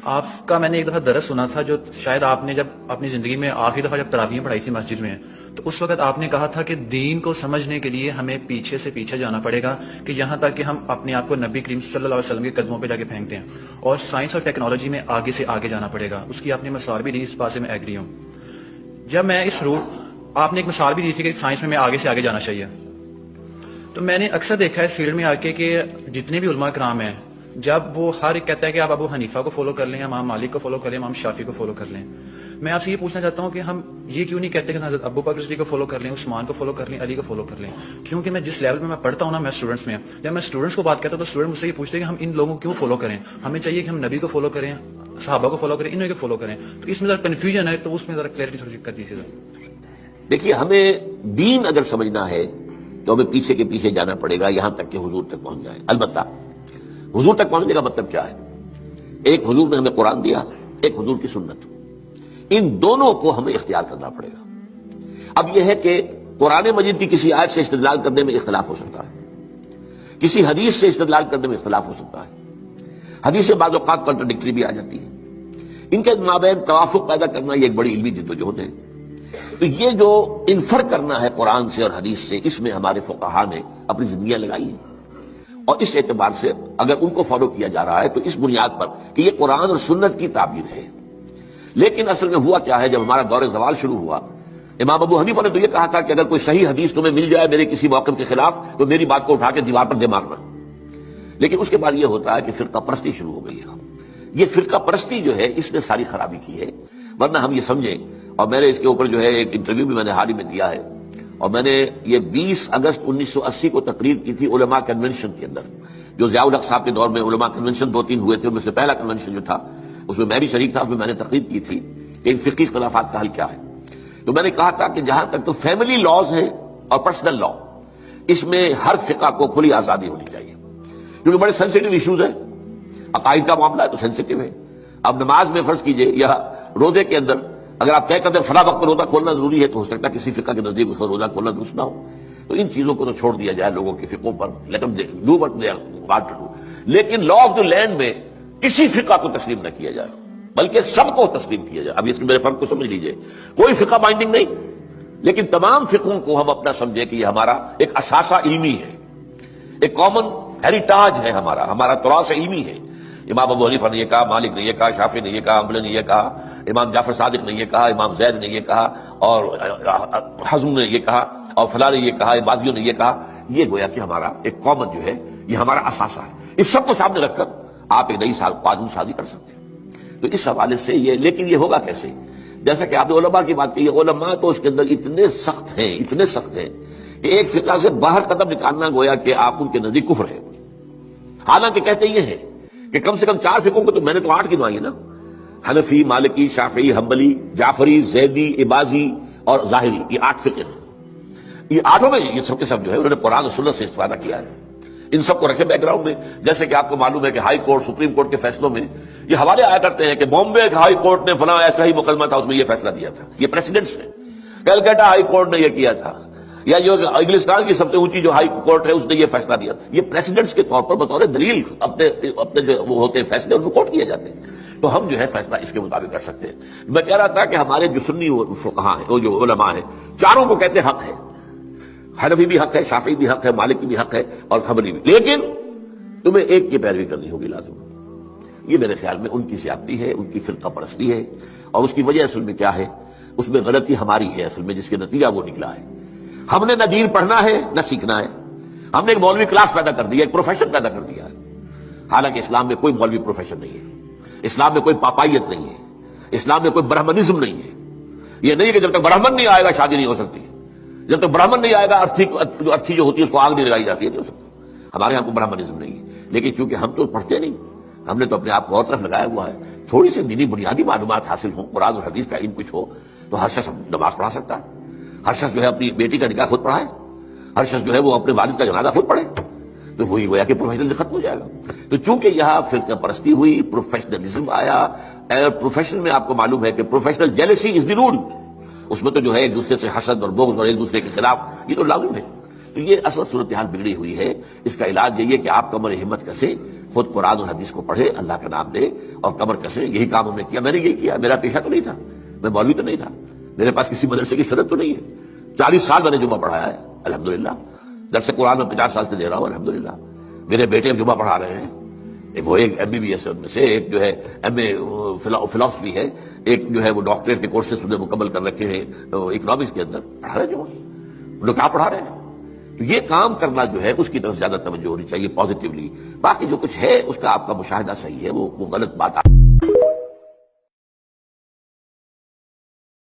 آپ کا میں نے ایک دفعہ درس سنا تھا جو شاید آپ نے جب اپنی زندگی میں آخری دفعہ جب تراویح پڑھائی تھی مسجد میں، تو اس وقت آپ نے کہا تھا کہ دین کو سمجھنے کے لیے ہمیں پیچھے سے پیچھے جانا پڑے گا، کہ یہاں تک کہ ہم اپنے آپ کو نبی کریم صلی اللہ علیہ وسلم کے قدموں پہ جا کے پھینکتے ہیں، اور سائنس اور ٹیکنالوجی میں آگے سے آگے جانا پڑے گا۔ اس کی آپ نے مثال بھی دی، اس بات سے میں ایگری ہوں۔ جب میں اس روٹ آپ نے ایک مثال بھی دی تھی کہ سائنس میں آگے سے آگے جانا چاہیے، تو میں نے اکثر دیکھا ہے اس فیلڈ میں آ کے کہ جتنے بھی علماء کرام ہیں، جب وہ ہر ایک کہتا ہے کہ آپ ابو حنیفہ کو فالو کر لیں، امام مالک کو فالو کر لیں، امام شافعی کو فالو کر لیں، میں آپ سے یہ پوچھنا چاہتا ہوں کہ ہم یہ کیوں نہیں کہتے کہ حضرت ابو بکر صدیق کو فالو کر لیں، عثمان کو فالو کر لیں، علی کو فالو کر لیں؟ کیونکہ میں جس لیول میں پڑھتا ہوں نا، میں اسٹوڈنٹس میں، جب میں اسٹوڈنٹس کو بات کرتا ہوں تو اسٹوڈنٹ مجھ سے یہ پوچھتے ہیں کہ ہم ان لوگوں کو کیوں فالو کریں، ہمیں چاہیے کہ ہم نبی کو فالو کریں، صحابہ کو فالو کریں، انہیں کو فالو کریں۔ تو اس میں ذرا کنفیوژن ہے، تو اس میں ذرا کلیئرٹی تھوڑی کر دیجیے ذرا۔ دیکھیے، ہمیں دین اگر سمجھنا ہے تو ہمیں پیچھے کے پیچھے جانا پڑے گا یہاں تک کہ حضور تک پہنچ جائے۔ البتہ حضور تک پہنچنے کا مطلب کیا ہے؟ ایک حضور نے ہمیں قرآن دیا، ایک حضور کی سنت، ان دونوں کو ہمیں اختیار کرنا پڑے گا۔ اب یہ ہے کہ قرآن مجید کی کسی آیت سے استدلال کرنے میں اختلاف ہو سکتا ہے، کسی حدیث سے استدلال کرنے میں اختلاف ہو سکتا ہے، حدیثیں بعض اوقات کنٹراڈکٹری بھی آ جاتی ہیں، ان کے مابین توافق پیدا کرنا یہ ایک بڑی علمی جدوجہد ہے۔ تو یہ جو انفر کرنا ہے قرآن سے اور حدیث سے، اس میں ہمارے فقہا نے اپنی زندگیاں لگائی ہیں، اور اس اعتبار سے اگر ان کو فالو کیا جا رہا ہے تو اس بنیاد پر کہ یہ قرآن اور سنت کی تعبیر ہے۔ لیکن اصل میں ہوا کیا ہے، جب ہمارا دور زوال شروع ہوا، امام ابو حنیفہ نے تو یہ کہا تھا کہ اگر کوئی صحیح حدیث تمہیں مل جائے میرے کسی موقف کے خلاف تو میری بات کو اٹھا کے دیوار پر دے مارنا۔ لیکن اس کے بعد یہ ہوتا ہے کہ فرقہ پرستی شروع ہو گئی ہے۔ یہ فرقہ پرستی جو ہے اس نے ساری خرابی کی ہے، ورنہ ہم یہ سمجھیں، اور میں نے اس کے اوپر جو ہے ایک انٹرویو بھی میں نے حال ہی میں دیا ہے، اور میں نے یہ 20 اگست 1980 کو تقریر کی تھی علماء کنونشن کے اندر، جو ضیاء الحق صاحب کے دور میں علماء کنونشن 2-3 ہوئے تھے، ان میں سے پہلا کنونشن جو تھا اس میں میں بھی شریک تھا، اس میں میں نے تقریر کی تھی کہ ان فقہی اختلافات کا حل کیا ہے۔ تو میں نے کہا تھا کہ جہاں تک تو فیملی لاز ہیں اور پرسنل لا، اس میں ہر فقہ کو کھلی آزادی ہونی چاہیے، کیونکہ بڑے سینسیٹیو ایشوز ہیں، عقائد کا معاملہ ہے تو سینسیٹیو ہے۔ اب نماز میں فرض کیجئے یا روزے کے اندر اگر آپ طے کرتے ہیں فلاں وقت پر روزہ کھولنا ضروری ہے، تو ہو سکتا ہے کسی فقہ کے نزدیک اس وقت روزہ کھولنا درست نہ ہو، تو ان چیزوں کو تو چھوڑ دیا جائے لوگوں کے فقوں پر، let them do what they want to do۔ لیکن لا آف دی لینڈ میں کسی فقہ کو تسلیم نہ کیا جائے، بلکہ سب کو تسلیم کیا جائے۔ اب اس میرے فرق کو سمجھ لیجئے، کوئی فقہ بائنڈنگ نہیں، لیکن تمام فقہوں کو ہم اپنا سمجھے کہ یہ ہمارا ایک اثاثہ علمی ہے، ایک کامن ہیریٹاج ہے، ہمارا تراث علمی ہے۔ امام ابو حنیفہ نے یہ کہا، مالک نے یہ کہا، شافعی نے یہ کہا، حنبلی نے یہ کہا، امام جعفر صادق نے یہ کہا، امام زید نے یہ کہا، اور حزم نے یہ کہا، اور فلاں نے یہ کہا، عبادیوں نے یہ کہا۔ یہ گویا کہ ہمارا ایک کامن جو ہے، یہ ہمارا اثاثہ ہے۔ اس سب کو سامنے رکھ کر آپ ایک نئی قانون سازی کر سکتے ہیں۔ تو اس حوالے سے یہ، لیکن یہ ہوگا کیسے؟ جیسا کہ آپ نے علماء کی بات کی، علماء تو اس کے اندر اتنے سخت ہیں کہ ایک فقہ سے باہر قدم نکالنا گویا کہ آپ ان کے نزدیک کفر ہے۔ حالانکہ کہتے یہ ہے کہ کم سے کم 4 فقہوں کو تو میں نے تو 8 گنوائی ہے نا، حنفی، مالکی، شافعی، حنبلی، جعفری، زیدی، عباضی اور ظاہری، یہ 8 فقہ ہیں۔ یہ 8 میں یہ سب کے سب جو ہے انہوں نے قرآن اور سنت سے استفادہ کیا ہے۔ ان سب کو رکھے بیک گراؤنڈ میں، جیسے کہ آپ کو معلوم ہے کہ ہائی کورٹ، سپریم کورٹ کے فیصلوں میں یہ حوالے آیا کرتے ہیں کہ بامبے ہائی کورٹ نے فلاں ایسا ہی مقدمہ تھا، اس میں یہ فیصلہ دیا تھا۔ یہ پریسیڈنٹس ہیں۔ کلکتہ ہائی کورٹ نے یہ کیا تھا، یا جو انگلستان کی سب سے اونچی جو ہائی کورٹ ہے اس نے یہ فیصلہ دیا۔ یہ پریسیڈنٹس کے طور پر بطور دلیل اپنے جو وہ ہوتے ہیں فیصلے ان کو کوٹ کیے جاتے ہیں، تو ہم جو ہے فیصلہ اس کے مطابق کر سکتے ہیں۔ میں کہہ رہا تھا کہ ہمارے جو سنی فقہاء ہیں، وہ جو علماء ہیں، چاروں کو کہتے ہیں حق ہے، حنفی بھی حق ہے، شافعی بھی حق ہے، مالکی بھی حق ہے اور حنبلی بھی، لیکن تمہیں ایک کی پیروی کرنی ہوگی لازم۔ یہ میرے خیال میں ان کی زیادتی ہے، ان کی فرقہ پرستی ہے، اور اس کی وجہ اصل میں کیا ہے، اس میں غلطی ہماری ہے اصل میں، جس کے نتیجہ وہ نکلا ہے۔ ہم نے نہ دین پڑھنا ہے نہ سیکھنا ہے، ہم نے ایک مولوی کلاس پیدا کر دیا، ایک پروفیشن پیدا کر دیا ہے۔ حالانکہ اسلام میں کوئی مولوی پروفیشن نہیں ہے، اسلام میں کوئی پاپائیت نہیں ہے، اسلام میں کوئی برہمنزم نہیں ہے۔ یہ نہیں کہ جب تک برہمن نہیں آئے گا شادی نہیں ہو سکتی، جب تک برہمن نہیں آئے گا ارتھی جو ہوتی ہے اس کو آگ نہیں لگائی جاتی ہے، نہیں ہو سکتا۔ ہمارے یہاں کوئی برہمنزم نہیں ہے، لیکن چونکہ ہم تو پڑھتے نہیں، ہم نے تو اپنے آپ کو اور طرف لگایا ہوا ہے۔ تھوڑی سی دینی بنیادی معلومات حاصل ہوں، قرآن اور حدیث کا علم کچھ ہو، تو ہر شخص نماز پڑھا سکتا ہے، ہر شخص جو ہے اپنی بیٹی کا نکاح خود پڑھائے، ہر شخص جو ہے وہ اپنے والد کا جنازہ خود پڑھے، تو وہی گویا کہ پروفیشنل ختم ہو جائے گا۔ تو چونکہ یہاں فرقہ پرستی ہوئی، پروفیشنلزم آیا، پروفیشن میں آپ کو معلوم ہے کہ پروفیشنل جیلسی از دی رول، اس میں تو جو ہے ایک دوسرے سے حسد اور بغض اور ایک دوسرے کے خلاف، یہ تو لازم ہے۔ تو یہ اصل صورتحال بگڑی ہوئی ہے۔ اس کا علاج یہ ہے کہ آپ کمر ہمت کسے خود قرآن اور حدیث کو پڑھے، اللہ کا نام لے اور کمر کسے. یہی کام ہم نے کیا. میں نے یہی کیا. میرا پیشہ تو نہیں تھا، میں مولوی تو نہیں تھا، میرے پاس کسی مدرسے کی سند تو نہیں ہے. 40 سال میں نے جمعہ پڑھایا ہے الحمدللہ. درس قرآن میں 50 سال سے دے رہا ہوں الحمدللہ. میرے بیٹے جمعہ پڑھا رہے ہیں. وہ ایک MBBS ہے ان میں سے، ایک جو ہے MA فلاسفی ہے، ایک جو ہے وہ ڈاکٹریٹ کے کورسز انہیں مکمل کر رکھے ہیں اکنامکس کے اندر. پڑھا رہے ہیں جمعہ. وہ لوگ کہاں پڑھا رہے ہیں. تو یہ کام کرنا جو ہے اس کی طرف زیادہ توجہ ہونی چاہیے پازیٹیولی. باقی جو کچھ ہے اس کا آپ کا مشاہدہ صحیح ہے، وہ غلط بات